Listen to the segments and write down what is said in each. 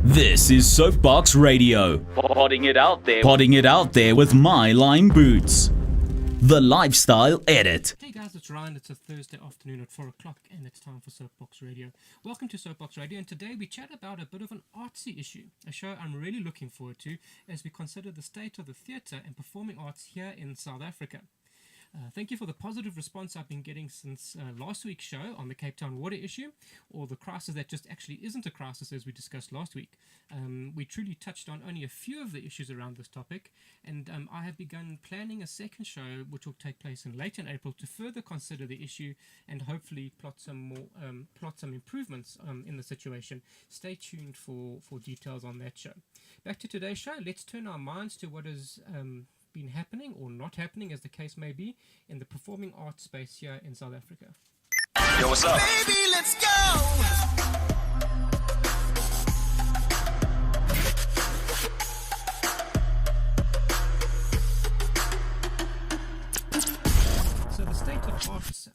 This is SoapBox Radio. Potting it out there with my lime boots. The Lifestyle Edit. Hey guys, it's Ryan. It's a Thursday afternoon at 4 o'clock and it's time for SoapBox Radio. Welcome to SoapBox Radio, and today we chat about a bit of an artsy issue, a show I'm really looking forward to as we consider the state of the theatre and performing arts here in South Africa. Thank you for the positive response I've been getting since last week's show on the Cape Town water issue, or the crisis that just actually isn't a crisis as we discussed last week. We truly touched on only a few of the issues around this topic, and I have begun planning a second show which will take place late in April to further consider the issue and hopefully plot some improvements in the situation. Stay tuned for details on that show. Back to today's show. Let's turn our minds to what is been happening or not happening, as the case may be, in the performing arts space here in South Africa. Yo, what's up? Baby, let's go! So the state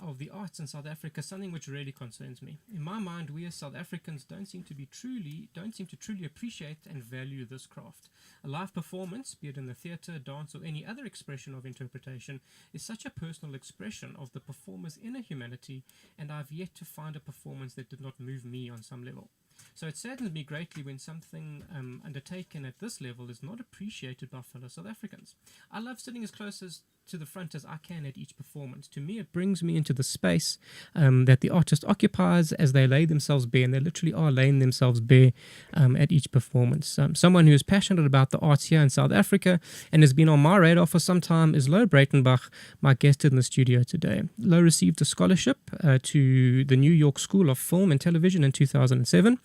of the arts in South Africa is something which really concerns me. In my mind, we as South Africans don't seem to truly appreciate and value this craft. A live performance, be it in the theatre, dance, or any other expression of interpretation, is such a personal expression of the performer's inner humanity, and I've yet to find a performance that did not move me on some level. So it saddens me greatly when something undertaken at this level is not appreciated by fellow South Africans. I love sitting as close to the front as I can at each performance. To me, it brings me into the space that the artist occupies as they lay themselves bare, and they literally are laying themselves bare at each performance. Someone who is passionate about the arts here in South Africa and has been on my radar for some time is Louw Breytenbach, my guest in the studio today. Louw received a scholarship to the New York School of Film and Television in 2007.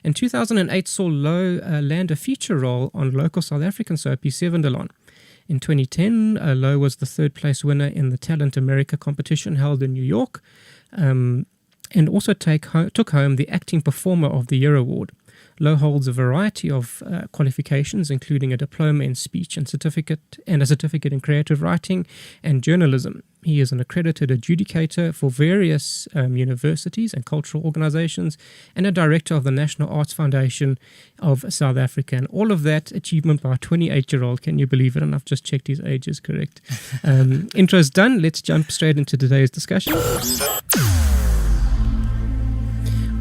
In 2008 saw Louw land a feature role on local South African soapie Seven Delon. In 2010, Louw was the third place winner in the Talent America competition held in New York, and also took home the Acting Performer of the Year award. Louw holds a variety of qualifications, including a diploma in speech and a certificate in creative writing and journalism. He is an accredited adjudicator for various universities and cultural organizations, and a director of the National Arts Foundation of South Africa. And all of that achievement by a 28-year-old, can you believe it? And I've just checked his age is correct. Intro's done. Let's jump straight into today's discussion.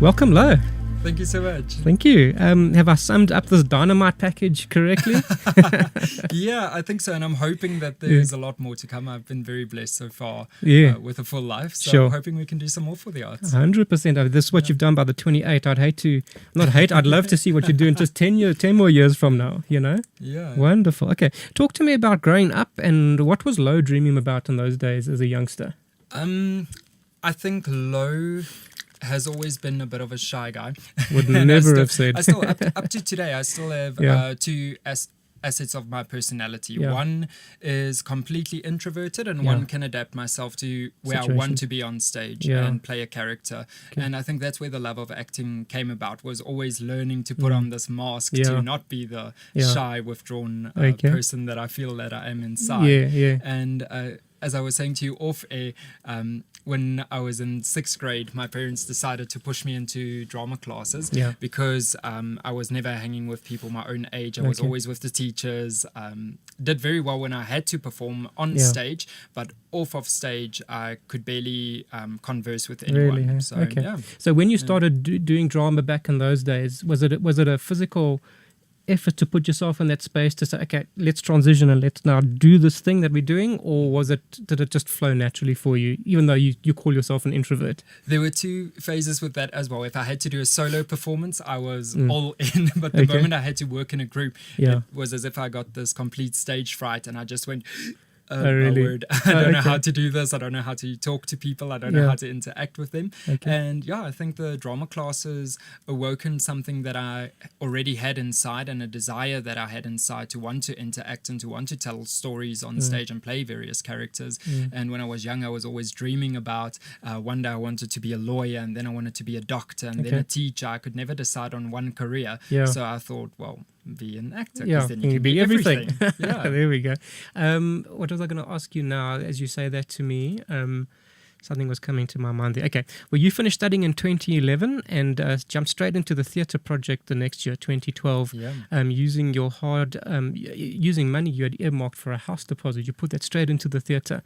Welcome, Louw. Thank you so much. Thank you. Have I summed up this dynamite package correctly? Yeah, I think so. And I'm hoping that there's a lot more to come. I've been very blessed so far with a full life. So sure. I'm hoping we can do some more for the arts. 100%. This is what you've done by the 28. I'd love to see what you do in just 10 more years from now, you know? Yeah. Wonderful. Okay. Talk to me about growing up, and what was Louw dreaming about in those days as a youngster? I think Louw has always been a bit of a shy guy. Would never have said. I still, up to today, I still have two assets of my personality. Yeah. One is completely introverted, and one can adapt myself to where I want to be on stage and play a character. Okay. And I think that's where the love of acting came about, was always learning to put on this mask to not be the shy, withdrawn person that I feel that I am inside. And as I was saying to you off air, when I was in 6th grade, my parents decided to push me into drama classes because I was never hanging with people my own age. I was always with the teachers. Did very well when I had to perform on stage, but off of stage, I could barely converse with anyone. Really? So when you started doing drama back in those days, was it a physical effort to put yourself in that space to say, okay, let's transition and let's now do this thing that we're doing, or did it just flow naturally for you, even though you call yourself an introvert? There were two phases with that as well. If I had to do a solo performance, I was all in, but the moment I had to work in a group, it was as if I got this complete stage fright, and I just went, really? Word. I don't know how to do this. I don't know how to talk to people. I don't know how to interact with them. And I think the drama classes awoken something that I already had inside, and a desire that I had inside to want to interact and to want to tell stories on stage and play various characters. And when I was young, I was always dreaming about one day I wanted to be a lawyer, and then I wanted to be a doctor, and then a teacher. I could never decide on one career. So I thought, well, be an actor, because then you can be everything. There we go. What was I going to ask you now, as you say that to me? Something was coming to my mind there. Okay. Well, you finished studying in 2011 and jumped straight into the theatre project the next year, 2012. Using your using money you had earmarked for a house deposit. You put that straight into the theatre.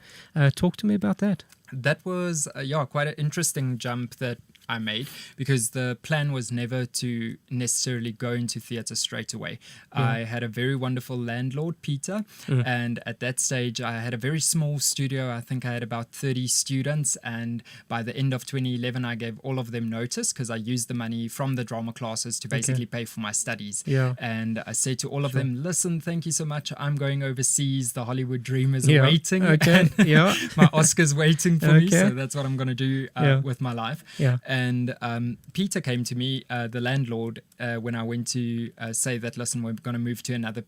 Talk to me about that. That was, quite an interesting jump that I made, because the plan was never to necessarily go into theatre straight away. I had a very wonderful landlord, Peter, and at that stage I had a very small studio. I think I had about 30 students, and by the end of 2011 I gave all of them notice, because I used the money from the drama classes to basically pay for my studies. And I said to all of them, listen, thank you so much, I'm going overseas, the Hollywood dream is awaiting, my Oscar's waiting for me, so that's what I'm going to do with my life. And Peter came to me, the landlord, when I went to say that, listen, we're going to move to another,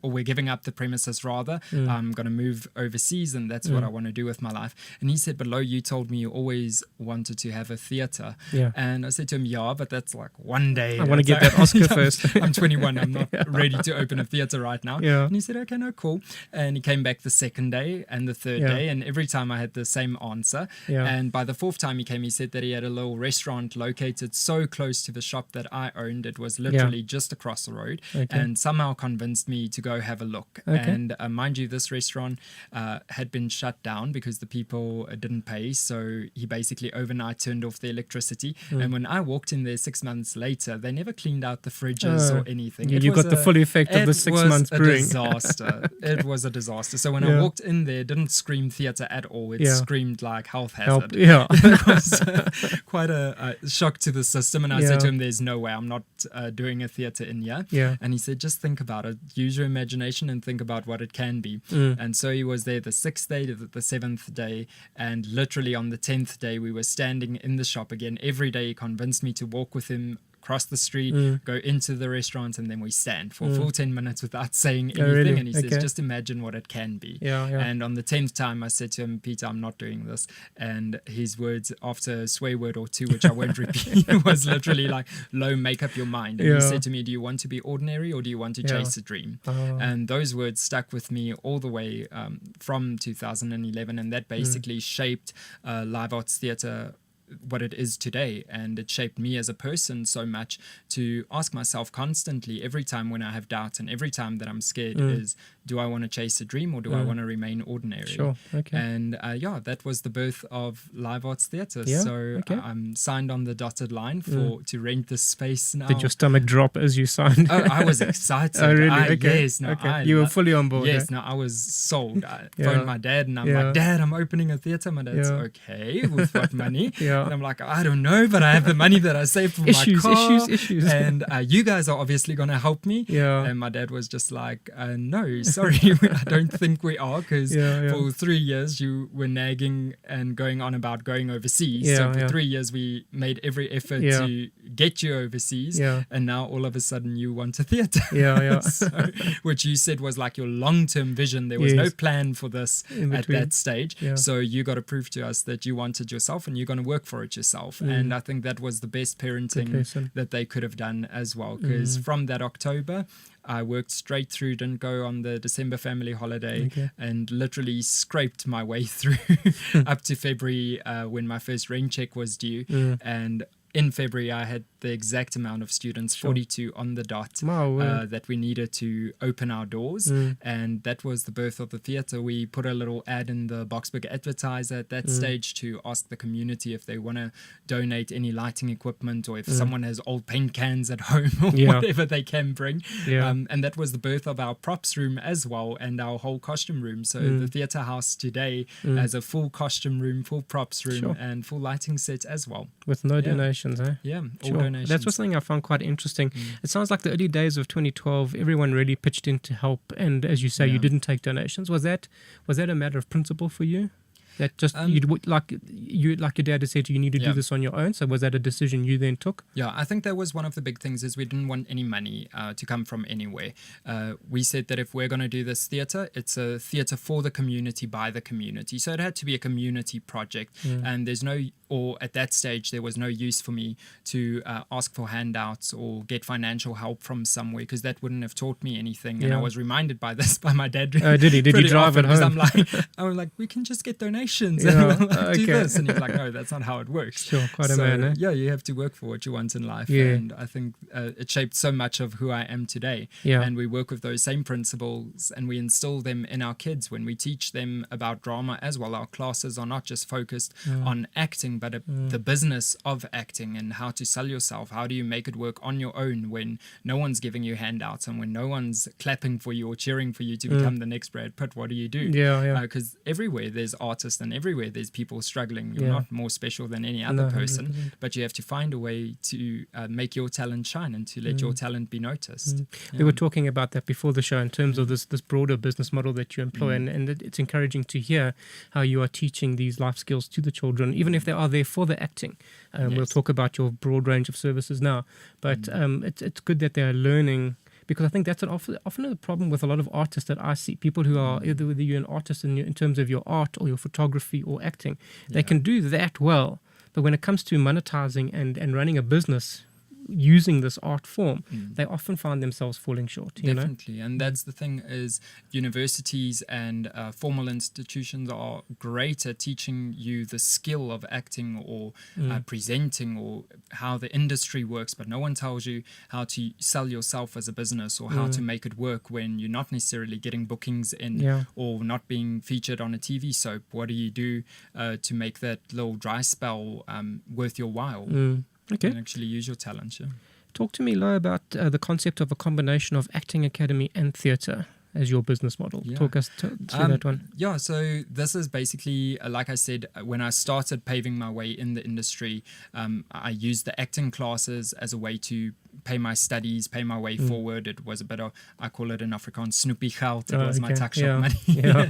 or we're giving up the premises rather. I'm going to move overseas, and that's what I want to do with my life. And he said, but Louw, you told me you always wanted to have a theatre. And I said to him, but that's like one day. I want to get that Oscar first. I'm 21. I'm not ready to open a theatre right now. And he said, okay, no, cool. And he came back the second day and the third day. And every time I had the same answer. And by the fourth time he came, he said that he had a little restaurant located so close to the shop that I owned. It was literally just across the road. And somehow convinced me to go have a look. And mind you, this restaurant had been shut down because the people didn't pay, so he basically overnight turned off the electricity. And when I walked in there 6 months later, they never cleaned out the fridges or anything. You got the full effect of the 6 months brewing. It was a disaster. So when I walked in there, it didn't scream theatre at all. It screamed like health hazard. It was quite a shock to the system. And I said to him, there's no way I'm not doing a theatre in here. And he said, just think about it. Use your imagination and think about what it can be. And so he was there the 6th day to the 7th day, and literally on the 10th day we were standing in the shop again. Every day he convinced me to walk with him across the street, go into the restaurant, and then we stand for a full 10 minutes without saying anything. Really? And he says, just imagine what it can be. And on the 10th time I said to him, Peter, I'm not doing this. And his words, after a swear word or two, which I won't repeat, was literally like, Louw, make up your mind. And he said to me, do you want to be ordinary or do you want to chase a dream? And those words stuck with me all the way from 2011, and that basically shaped Live Arts Theatre what it is today. And it shaped me as a person so much to ask myself constantly, every time when I have doubt and every time that I'm scared, is, do I want to chase a dream or do I want to remain ordinary? And that was the birth of Live Arts Theatre. I'm signed on the dotted line to rent this space now. Did your stomach drop as you signed? I was excited. Yes, you were fully on board. Yes, I was sold. I phoned my dad and I'm like, Dad, I'm opening a theatre. My dad's okay, with what money? And I'm like, I don't know, but I have the money that I saved for my car. Issues. And you guys are obviously going to help me. And my dad was just like, no, sorry, I don't think we are, because for 3 years you were nagging and going on about going overseas. So for 3 years we made every effort to get you overseas. And now all of a sudden you want a theatre. So, which you said was like your long-term vision. There was no plan for this at that stage. So you got to prove to us that you wanted yourself and you're going to work for it yourself. And I think that was the best parenting that they could have done as well, because from that October I worked straight through, didn't go on the December family holiday, and literally scraped my way through up to February when my first rent check was due. And in February, I had the exact amount of students, 42 on the dot, that we needed to open our doors. And that was the birth of the theatre. We put a little ad in the Boxburg Advertiser at that stage to ask the community if they want to donate any lighting equipment, or if someone has old paint cans at home or whatever they can bring. And that was the birth of our props room as well, and our whole costume room. So the theatre house today has a full costume room, full props room, and full lighting set as well. With no donations, eh? All donations. That's what's something I found quite interesting. It sounds like the early days of 2012, everyone really pitched in to help, and as you say, you didn't take donations. Was that a matter of principle for you? That just like your dad had said, you need to do this on your own. So was that a decision you then took? Yeah, I think that was one of the big things, is we didn't want any money to come from anywhere. We said that if we're going to do this theatre, it's a theatre for the community, by the community. So it had to be a community project, and there's no or at that stage there was no use for me to ask for handouts or get financial help from somewhere, because that wouldn't have taught me anything. And I was reminded by this by my dad. Did he drive it home? I'm like, we can just get donations and we'll do this. And he's like, no, that's not how it works. Sure, quite a man, eh? Yeah, you have to work for what you want in life. And I think it shaped so much of who I am today. And we work with those same principles and we instill them in our kids when we teach them about drama as well. Our classes are not just focused on acting, but the business of acting and how to sell yourself. How do you make it work on your own when no one's giving you handouts and when no one's clapping for you or cheering for you to become the next Brad Pitt? What do you do? Because everywhere there's artists and everywhere there's people struggling. You're not more special than any other person, 100%. but you have to find a way to make your talent shine and to let your talent be noticed. We were talking about that before the show in terms of this broader business model that you employ, and it's encouraging to hear how you are teaching these life skills to the children, even if they are there for the acting. We'll talk about your broad range of services now, but it's good that they're learning, because I think that's often a problem with a lot of artists that I see. People who are either whether you're an artist in terms of your art or your photography or acting, they can do that well, but when it comes to monetizing and running a business using this art form, they often find themselves falling short. Definitely. And that's the thing, is universities and formal institutions are great at teaching you the skill of acting or presenting or how the industry works, but no one tells you how to sell yourself as a business or how to make it work when you're not necessarily getting bookings in or not being featured on a TV soap. What do you do to make that little dry spell worth your while? Okay. And actually use your talent. Talk to me, Louw, about the concept of a combination of acting academy and theatre as your business model. Talk us through that one. Yeah, so this is basically, like I said, when I started paving my way in the industry, I used the acting classes as a way to pay my studies, pay my way forward. It was a bit of, I call it in Afrikaans, snoepie geld. It was my tax shop money.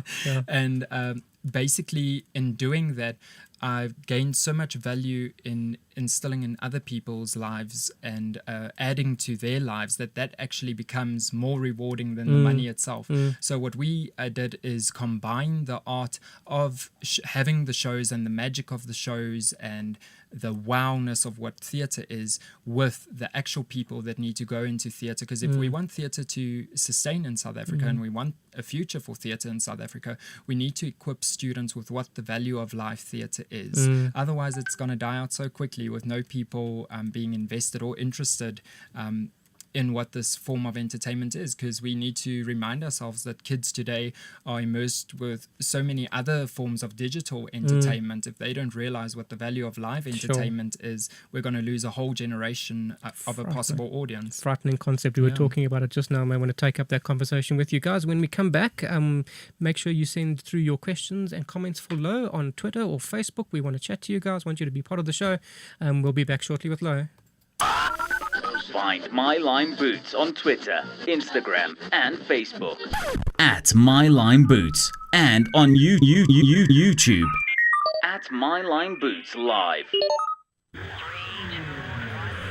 And basically in doing that, I've gained so much value in instilling in other people's lives and adding to their lives that actually becomes more rewarding than the money itself. So what we did is combine the art of having the shows and the magic of the shows and the wowness of what theatre is with the actual people that need to go into theatre. Because if we want theatre to sustain in South Africa and we want a future for theatre in South Africa, we need to equip students with what the value of live theatre is. Otherwise, it's going to die out so quickly with no people being invested or interested in what this form of entertainment is, because we need to remind ourselves that kids today are immersed with so many other forms of digital entertainment. If they don't realize what the value of live entertainment is, we're going to lose a whole generation of a possible audience. Frightening concept. We were talking about it just now. I want to take up that conversation with you guys. When we come back, make sure you send through your questions and comments for Louw on Twitter or Facebook. We want to chat to you guys, want you to be part of the show. We'll be back shortly with Louw. Find My Lime Boots on Twitter, Instagram, and Facebook. At My Lime Boots. And on YouTube. At My Lime Boots Live.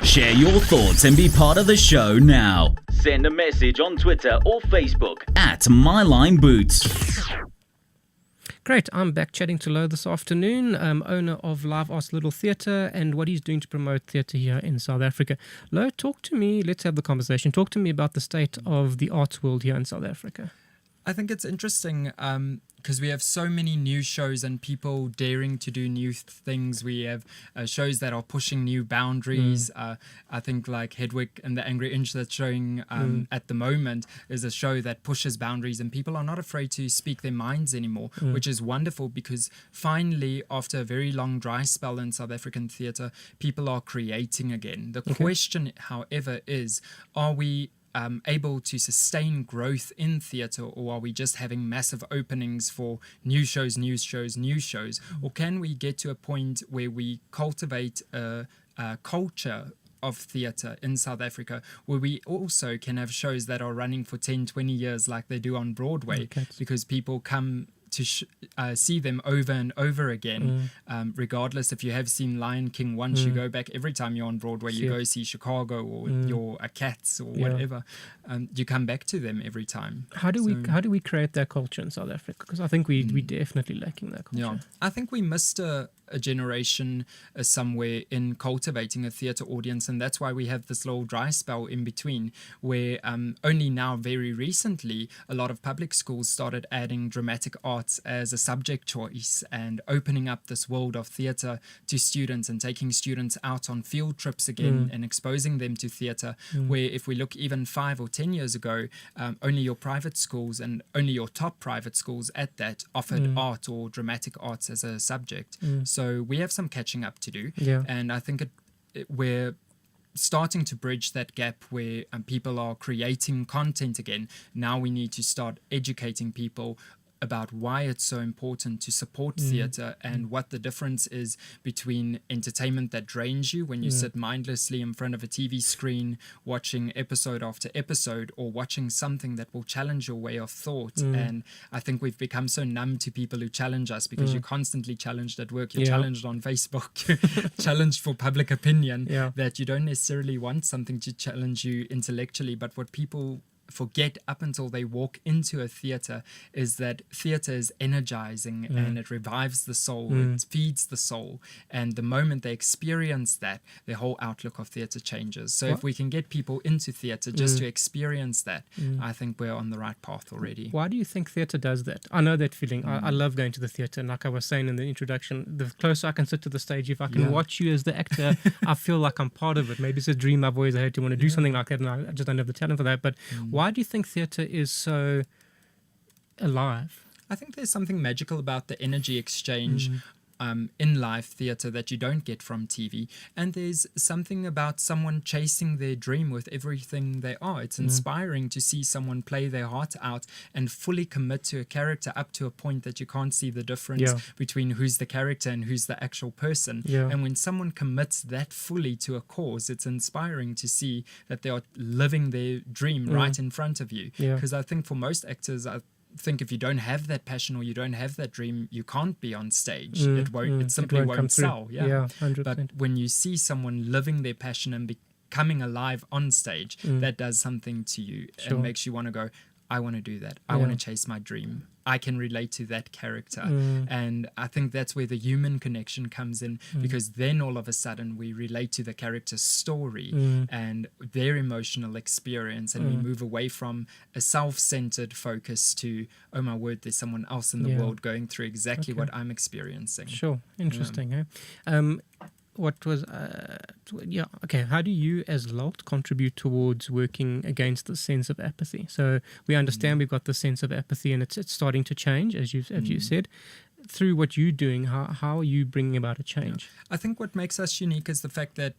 Share your thoughts and be part of the show now. Send a message on Twitter or Facebook at My Lime Boots. Great, I'm back chatting to Louw this afternoon, owner of Live Arts Little Theatre and what he's doing to promote theatre here in South Africa. Louw, talk to me, let's have the conversation. Talk to me about the state of the arts world here in South Africa. I think it's interesting because we have so many new shows and people daring to do new things. We have shows that are pushing new boundaries. I think like Hedwig and the Angry Inch that's showing at the moment is a show that pushes boundaries and people are not afraid to speak their minds anymore, which is wonderful because finally, after a very long dry spell in South African theatre, people are creating again. The question, however, is, are we able to sustain growth in theatre, or are we just having massive openings for new shows, or can we get to a point where we cultivate a culture of theatre in South Africa where we also can have shows that are running for 10-20 years like they do on Broadway, because people come to see them over and over again, regardless if you have seen Lion King once, you go back every time you're on Broadway, you go see Chicago or your Cats or whatever, you come back to them every time. How do we create that culture in South Africa? Because I think we definitely lacking that culture. I think we missed a a generation somewhere in cultivating a theatre audience, and that's why we have this little dry spell in between where only now very recently a lot of public schools started adding dramatic arts as a subject choice and opening up this world of theatre to students and taking students out on field trips again and exposing them to theatre, where if we look even 5 or 10 years ago, only your private schools and only your top private schools at that offered art or dramatic arts as a subject. So we have some catching up to do, and I think we're starting to bridge that gap where people are creating content again. Now we need to start educating people about why it's so important to support theatre and what the difference is between entertainment that drains you when you sit mindlessly in front of a TV screen watching episode after episode, or watching something that will challenge your way of thought. And I think we've become so numb to people who challenge us because you're constantly challenged at work, you're challenged on Facebook, you're challenged for public opinion, that you don't necessarily want something to challenge you intellectually. But what people forget up until they walk into a theatre is that theatre is energizing and it revives the soul, it feeds the soul, and the moment they experience that, their whole outlook of theatre changes. So if we can get people into theatre just to experience that, I think we're on the right path already. Why do you think theatre does that? I know that feeling. I love going to the theatre, and like I was saying in the introduction, the closer I can sit to the stage, if I can watch you as the actor, I feel like I'm part of it. Maybe it's a dream I've always had to want to do something like that, and I just don't have the talent for that. But why do you think theatre is so alive? I think there's something magical about the energy exchange in live theatre that you don't get from TV. And there's something about someone chasing their dream with everything they are. It's inspiring to see someone play their heart out and fully commit to a character up to a point that you can't see the difference between who's the character and who's the actual person. And when someone commits that fully to a cause, it's inspiring to see that they are living their dream right in front of you. Because I think for most actors, I think if you don't have that passion or you don't have that dream, you can't be on stage. It simply won't sell. But when you see someone living their passion and becoming alive on stage, that does something to you and makes you want to go, I want to do that. I want to chase my dream. I can relate to that character. And I think that's where the human connection comes in, because then all of a sudden we relate to the character's story and their emotional experience, and we move away from a self-centered focus to, oh my word, there's someone else in the world going through exactly what I'm experiencing. Sure. Interesting. What was how do you as LALT contribute towards working against the sense of apathy? So we understand we've got the sense of apathy, and it's starting to change, as you said. Through what you're doing, how are you bringing about a change? I think what makes us unique is the fact that,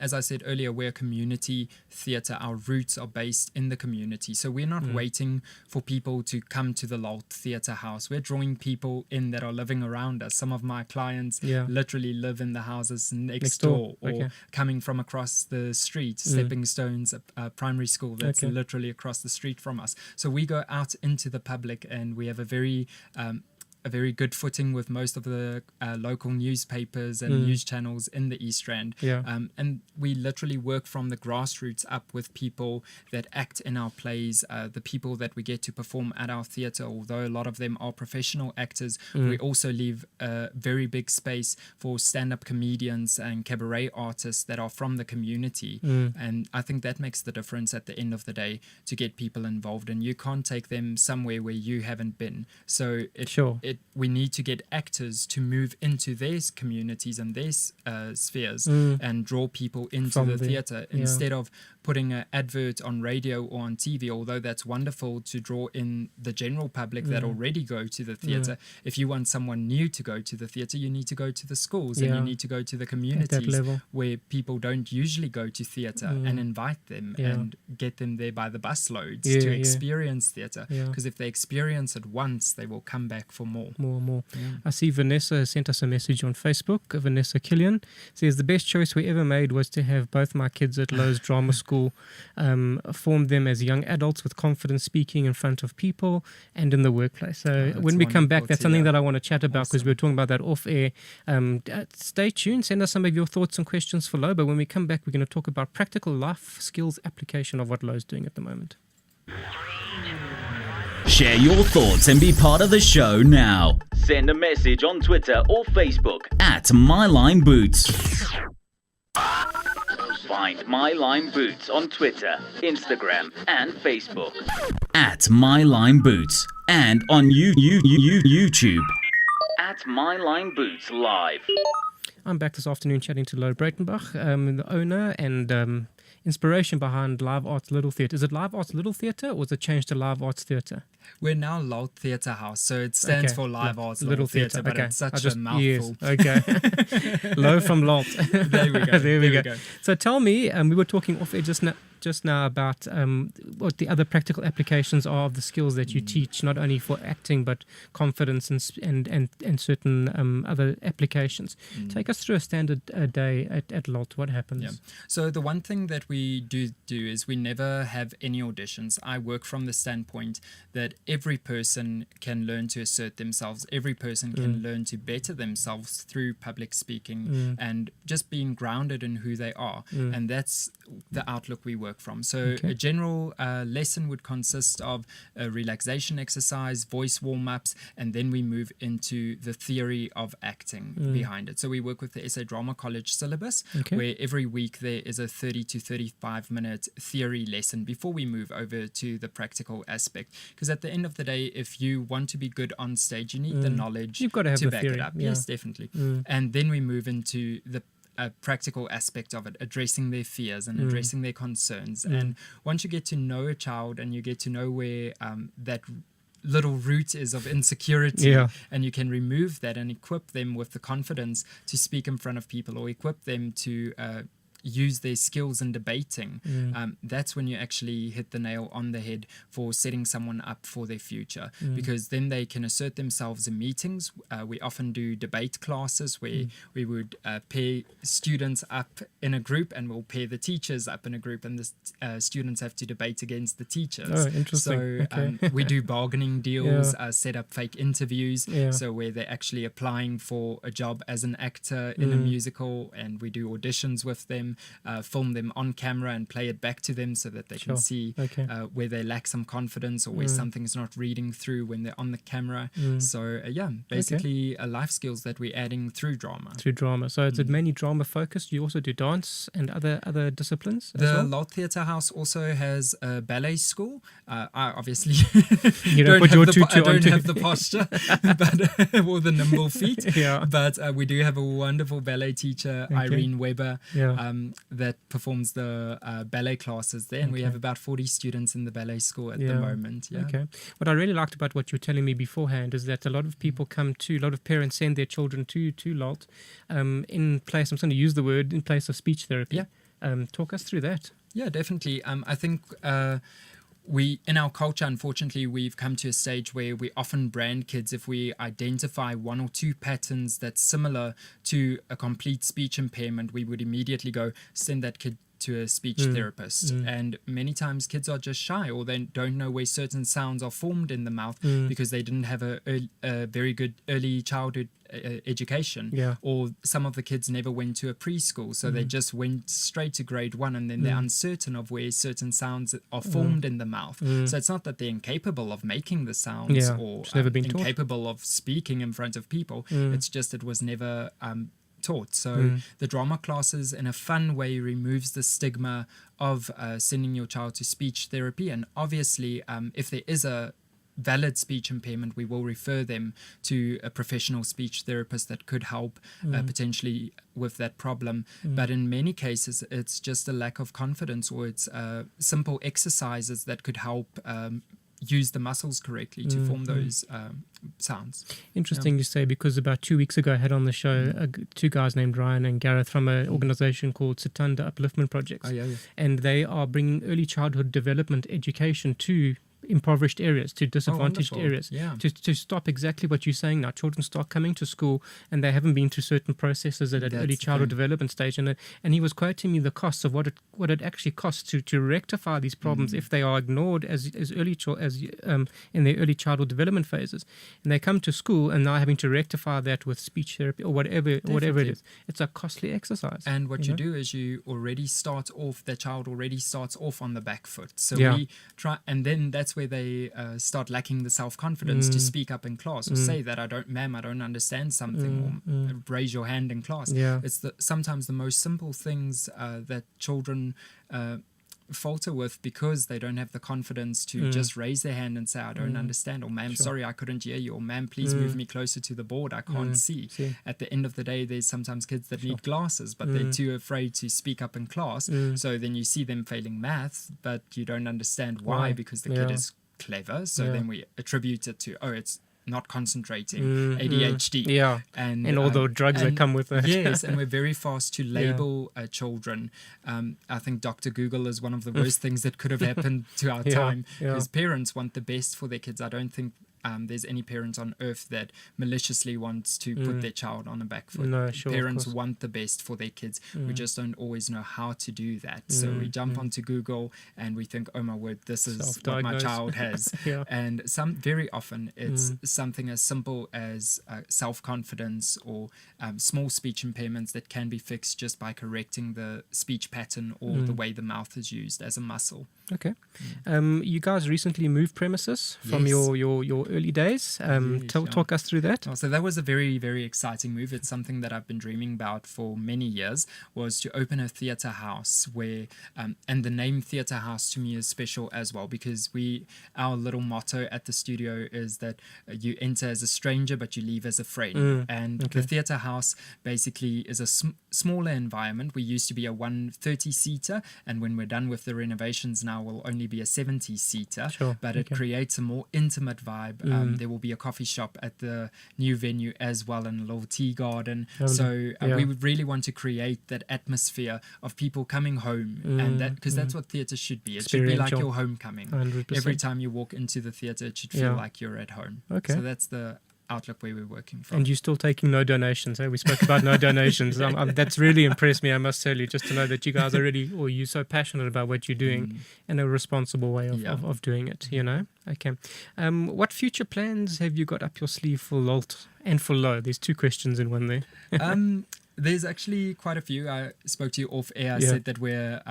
as I said earlier, we're a community theatre. Our roots are based in the community. So we're not waiting for people to come to the LALT Theatre House. We're drawing people in that are living around us. Some of my clients literally live in the houses next door, or coming from across the street. Stepping Stones, a primary school that's literally across the street from us. So we go out into the public, and we have a very good footing with most of the local newspapers and news channels in the East Rand. And we literally work from the grassroots up with people that act in our plays, the people that we get to perform at our theatre. Although a lot of them are professional actors, we also leave a very big space for stand-up comedians and cabaret artists that are from the community. And I think that makes the difference at the end of the day, to get people involved. And you can't take them somewhere where you haven't been. So we need to get actors to move into their communities and their spheres and draw people into the theatre, instead of putting an advert on radio or on TV, although that's wonderful to draw in the general public that already go to the theatre. If you want someone new to go to the theatre, you need to go to the schools and you need to go to the communities where people don't usually go to theatre and invite them and get them there by the busloads to experience theatre. Because if they experience it once, they will come back for more. I see Vanessa has sent us a message on Facebook. Vanessa Killian says, the best choice we ever made was to have both my kids at Louw's drama school, formed them as young adults with confidence speaking in front of people and in the workplace. So when we come back, that's something that I want to chat about, because we were talking about that off air. Stay tuned, send us some of your thoughts and questions for Louw, but when we come back, we're going to talk about practical life skills application of what Louw's doing at the moment. Share your thoughts and be part of the show now. Send a message on Twitter or Facebook at My Line Boots. Find My Line Boots on Twitter, Instagram, and Facebook at My Line Boots, and on YouTube at My Line Boots Live. I'm back this afternoon chatting to Louw Breytenbach, the owner and inspiration behind Live Arts Little Theatre. Is it Live Arts Little Theatre or is it changed to Live Arts Theatre? We're now LALT Theatre House, so it stands for Live Arts Little Theatre, but it's such a mouthful. Yes. Okay. Low from LALT. There we go. There we go. So tell me, we were talking off air just now about what the other practical applications are of the skills that you teach, not only for acting but confidence and certain other applications. Take us through a standard day at LALT. What happens? Yeah. So the one thing that we do is we never have any auditions. I work from the standpoint that every person can learn to assert themselves. Every person can learn to better themselves through public speaking and just being grounded in who they are. And that's the outlook we work from. So a general lesson would consist of a relaxation exercise, voice warm-ups, and then we move into the theory of acting behind it. So we work with the SA Drama College syllabus, where every week there is a 30 to 35 minute theory lesson before we move over to the practical aspect. Because at the end of the day, if you want to be good on stage, you need the knowledge. You've got to have to the back theory. it up. Yeah. Yes, definitely. And then we move into the practical aspect of it, addressing their fears and addressing their concerns. And once you get to know a child and you get to know where that little root is of insecurity, and you can remove that and equip them with the confidence to speak in front of people, or equip them to use their skills in debating, that's when you actually hit the nail on the head for setting someone up for their future, because then they can assert themselves in meetings. We often do debate classes where we would pair students up in a group, and we'll pair the teachers up in a group, and the students have to debate against the teachers. Oh, interesting. So we do bargaining deals, set up fake interviews, so where they're actually applying for a job as an actor in a musical, and we do auditions with them, film them on camera and play it back to them so that they can see where they lack some confidence or where something's not reading through when they're on the camera. So basically life skills that we're adding through drama. So it's mainly drama focused. You also do dance and other disciplines as The well? LALT Theatre House also has a ballet school. I obviously You don't put have your the tutu I don't on have the posture but or the nimble feet. But we do have a wonderful ballet teacher, Irene Weber, that performs the ballet classes there, and we have about 40 students in the ballet school at the moment. What I really liked about what you were telling me beforehand is that a lot of people a lot of parents send their children to LALT in place, I'm going to use the word, in place of speech therapy. Talk us through that. Yeah, definitely. I think we, in our culture, unfortunately, we've come to a stage where we often brand kids if we identify one or two patterns that's similar to a complete speech impairment. We would immediately go send that kid to a speech therapist. And many times kids are just shy, or they don't know where certain sounds are formed in the mouth because they didn't have a very good early childhood education, or some of the kids never went to a preschool, so they just went straight to grade 1, and then they're uncertain of where certain sounds are formed in the mouth. So it's not that they're incapable of making the sounds or incapable of speaking in front of people, it's just it was never taught. So the drama classes in a fun way removes the stigma of sending your child to speech therapy, and obviously if there is a valid speech impairment, we will refer them to a professional speech therapist that could help potentially with that problem. But in many cases it's just a lack of confidence, or it's simple exercises that could help use the muscles correctly to form those sounds. Interesting you say, because about 2 weeks ago I had on the show two guys named Ryan and Gareth from an organization called Satanda Upliftment Projects. And they are bringing early childhood development education to impoverished areas, to disadvantaged areas, to stop exactly what you're saying now. Children start coming to school and they haven't been through certain processes at early childhood development stage, and he was quoting me the costs of what it actually costs to rectify these problems if they are ignored as early in their early childhood development phases, and they come to school and now having to rectify that with speech therapy or whatever it is. It's a costly exercise. And what you do is the child already starts off on the back foot. So we try, and then that's where where they start lacking the self-confidence to speak up in class or say that I don't understand something, or raise your hand in class. It's sometimes the most simple things that children falter with because they don't have the confidence to just raise their hand and say, I don't understand, or ma'am, sorry, I couldn't hear you, or ma'am, please move me closer to the board, I can't see. At the end of the day, there's sometimes kids that need glasses, but they're too afraid to speak up in class. So then you see them failing maths, but you don't understand why, because the kid is clever. So then we attribute it to, it's not concentrating, ADHD, and all the drugs that come with that. Yes, and we're very fast to label children. I think Dr. Google is one of the worst things that could have happened to our time, because parents want the best for their kids. I don't think there's any parent on earth that maliciously wants to put their child on a back foot. No, sure, parents want the best for their kids. We just don't always know how to do that. So we jump onto Google and we think, oh my word, this is what my child has. And very often it's something as simple as self-confidence or small speech impairments that can be fixed just by correcting the speech pattern or the way the mouth is used as a muscle. Okay. You guys recently moved premises from your early days. Talk us through that. So that was a very, very exciting move. It's something that I've been dreaming about for many years, was to open a theatre house where, and the name Theatre House to me is special as well, because our little motto at the studio is that you enter as a stranger, but you leave as a friend. And the Theatre House basically is a smaller environment. We used to be a 130-seater, and when we're done with the renovations now, will only be a 70-seater, but it creates a more intimate vibe. There will be a coffee shop at the new venue as well, and a little tea garden. So we would really want to create that atmosphere of people coming home, and that, because that's what theatre should be. It should be like your homecoming. 100%. Every time you walk into the theatre, it should feel like you're at home. So that's the outlook where we're working from. And you're still taking no donations, eh? We spoke about no donations. That's really impressed me, I must tell you, just to know that you guys are really, or you're so passionate about what you're doing in a responsible way of doing it, you know? Okay. What future plans have you got up your sleeve for LALT and for Louw? There's two questions in one there. There's actually quite a few. I spoke to you off air. I said that we're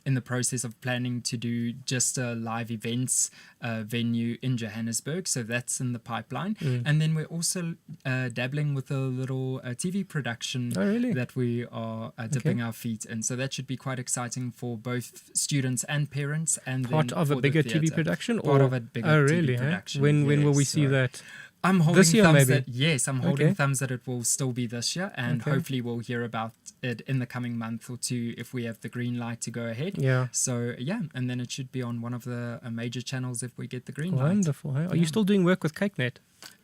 in the process of planning to do just a live events venue in Johannesburg. So that's in the pipeline. And then we're also dabbling with a little TV production that we are dipping our feet in. So that should be quite exciting for both students and parents. And part of a bigger TV production? Part of a bigger TV production. When will we see that? I'm holding this year, thumbs maybe? I'm holding thumbs that it will still be this year, and hopefully we'll hear about it in the coming month or two if we have the green light to go ahead. So and then it should be on one of the major channels if we get the green light. Wonderful. Are you still doing work with CakeNet?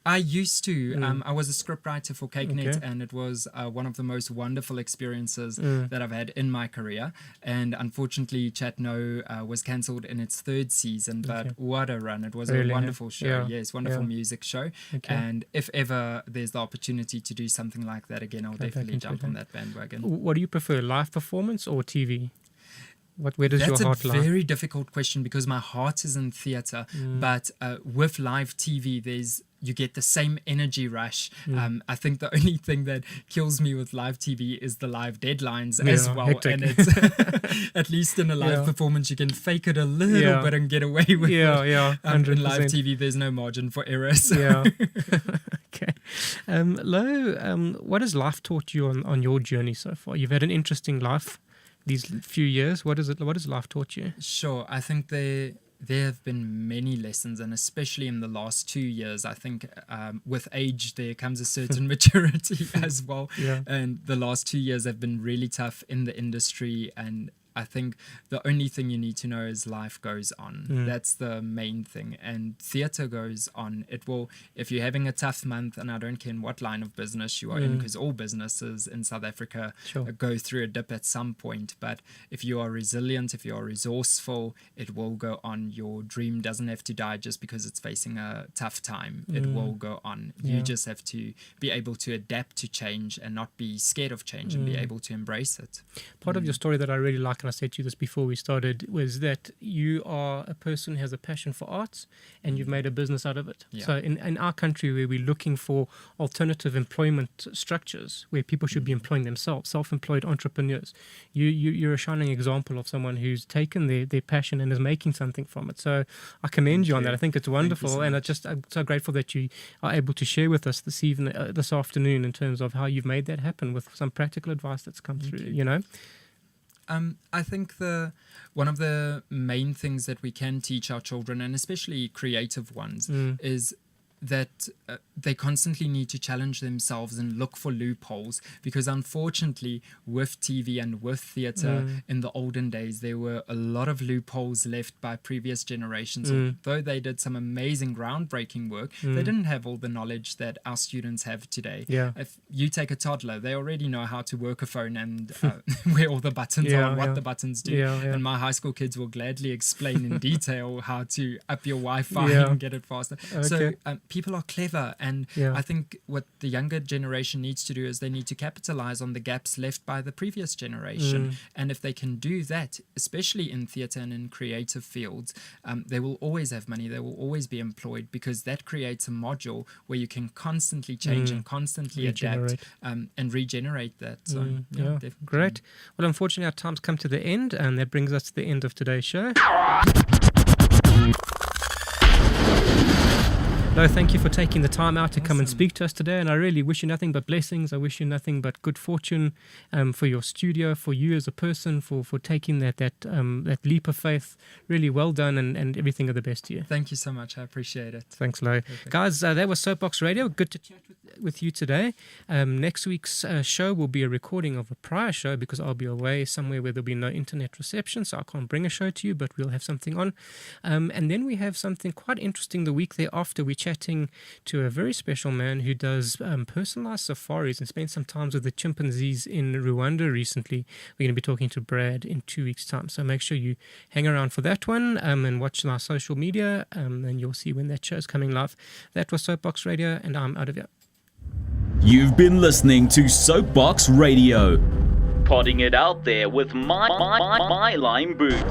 I used to. I was a scriptwriter for CakeNet, and it was one of the most wonderful experiences that I've had in my career. And unfortunately, Chat No was cancelled in its third season, but what a run. It was a wonderful show. Yes, wonderful music show. And if ever there's the opportunity to do something like that again, I'll definitely jump on that bandwagon. What do you prefer, live performance or TV? Where does your heart lie? That's a very difficult question, because my heart is in theatre, but with live TV, you get the same energy rush. I think the only thing that kills me with live TV is the live deadlines as well. Hectic. And it's at least in a live performance, you can fake it a little bit and get away with it. In live TV, there's no margin for error. So. Okay. Louw, what has life taught you on your journey so far? You've had an interesting life these few years. What has life taught you? Sure. I think there have been many lessons, and especially in the last 2 years, I think with age there comes a certain maturity as well. And the last 2 years have been really tough in the industry, and I think the only thing you need to know is life goes on. That's the main thing. And theatre goes on. It will, if you're having a tough month, and I don't care in what line of business you are in, because all businesses in South Africa go through a dip at some point. But if you are resilient, if you are resourceful, it will go on. Your dream doesn't have to die just because it's facing a tough time. It will go on. You just have to be able to adapt to change and not be scared of change and be able to embrace it. Part of your story that I really like, and and I said to you this before we started, was that you are a person who has a passion for arts and you've made a business out of it. Yeah. So in our country, where we're looking for alternative employment structures where people should be employing themselves, self-employed entrepreneurs, you're a shining example of someone who's taken their passion and is making something from it. So I commend you on that. I think it's wonderful, and I'm so grateful that you are able to share with us this afternoon in terms of how you've made that happen with some practical advice that's come through. I think one of the main things that we can teach our children, and especially creative ones, is that they constantly need to challenge themselves and look for loopholes, because unfortunately with TV and with theatre in the olden days, there were a lot of loopholes left by previous generations. Although they did some amazing groundbreaking work, they didn't have all the knowledge that our students have today. If you take a toddler, they already know how to work a phone and where all the buttons are and what the buttons do. And my high school kids will gladly explain in detail how to up your Wi-Fi and get it faster. So people are clever, and I think what the younger generation needs to do is they need to capitalize on the gaps left by the previous generation. And if they can do that, especially in theatre and in creative fields, they will always have money, they will always be employed, because that creates a module where you can constantly change and constantly adapt and regenerate that. So definitely. Great. Well, unfortunately our time's come to the end, and that brings us to the end of today's show. No, thank you for taking the time out to come and speak to us today, and I really wish you nothing but blessings. I wish you nothing but good fortune for your studio, for you as a person, for taking that leap of faith. Really well done, and everything of the best to you. Thank you so much. I appreciate it. Thanks, Louw. Guys, that was SoapBox Radio. Good to chat with you today. Next week's show will be a recording of a prior show, because I'll be away somewhere where there'll be no internet reception, so I can't bring a show to you, but we'll have something on. And then we have something quite interesting the week thereafter. We're chatting to a very special man who does personalized safaris and spent some time with the chimpanzees in Rwanda recently. We're going to be talking to Brad in 2 weeks' time, so make sure you hang around for that one and watch our social media, and you'll see when that show's coming live. That was SoapBox Radio, and I'm out of here. You've been listening to SoapBox Radio, potting it out there with my line boots.